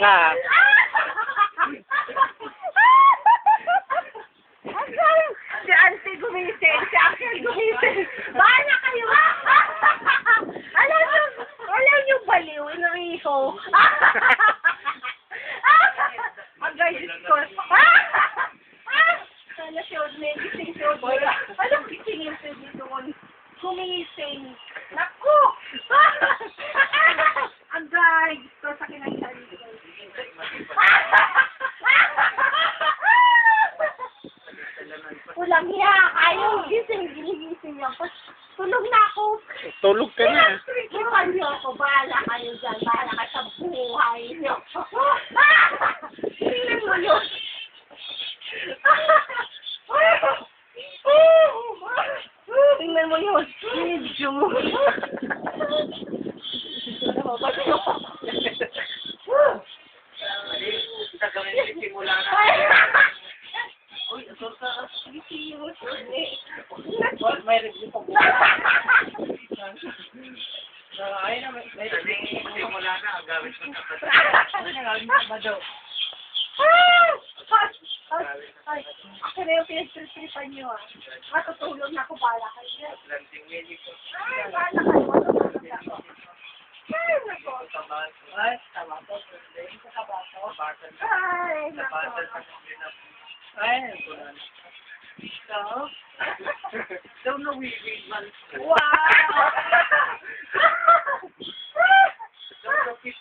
ka. Si Auntie gumising, si Uncle gumising. Bahala kayo! Alam niyo baliw, inahiho. Ang guys, ko. Sana siya, may gising siya. Anong gising yung pwede doon? Gumising. Naku! Ang guys, ito sa kinagsabi ko. Walang hiya, ayaw gising, ginigising niya. Tulog na ako. Tulog ka na. Iwan niyo ako, bahala kayo dyan, bahala kayo sa buhay niyo. Tingnan mo yun. Tingnan mo yun. Medyo mo. Uy, ito sa... What? May review pa po. Ay na, may simula na, agawin ko na. Ay, ako na yung pinag-tripan niyo ah. Matutulog na ako, bahala kayo. Ay, bahala kayo, matutulog na ako. Ay, nako. Ay, tama po. Ay, nako. Ay, kulan. So, don't know we man. Wow! Don't know 50.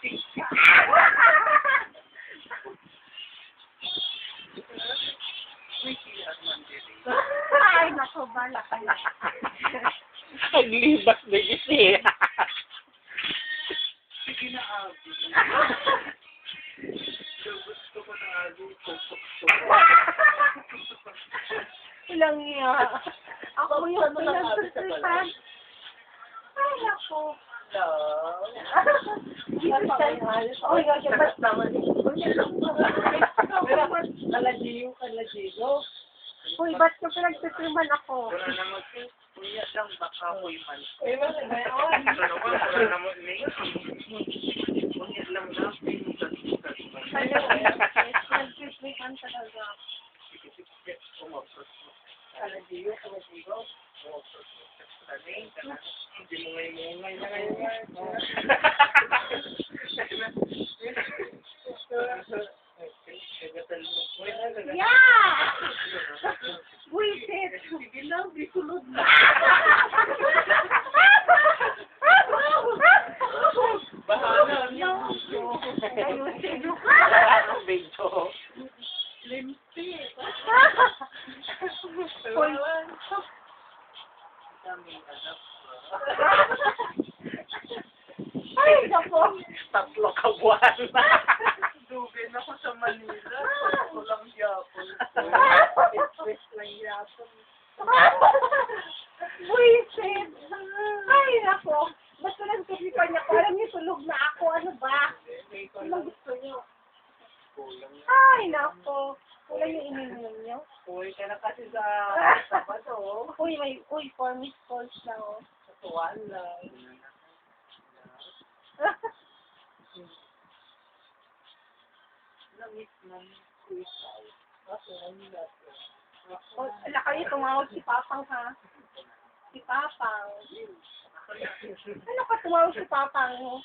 Ay, nako, bahala kayo. Naglibas na kasi. Sige na, Abi. Gusto ko na, Abi. Walang iya. Ako yung pinag-tripan. Ay, nako. Oh, yung ba't naman? Uy, ba't ko pinag-tripan ako? Kuya lang, baka ako'y man. Ano Kuya lang na, nag-tripan talaga. Hindi mo ngay-mungay na ngayon. Yeah! Buisit! Sige lang, di sulod na. Bahala niyo. Ayusin mo. Video. Limpi. Ay, naku. Tatlo ka buwan. Dugin ako sa Manila. Walang yapon. Express lang yapon. Buisit! Ay, naku. Basta nagtulipan niya ko. Alam niyo, tulog na ako. Ano ba? Ano gusto niyo? Ay, naku. Wala yung ininom niyo. Uy, ka na kasi sa Sabado. Uy, 4 missed calls na, oh. Tuwan lang. Namit ng quiz out. Kasi nanila ko. Oh, ala kayo tumawag si Papang, ha? Si Papang. Ano ka tumawag si Papang, oh?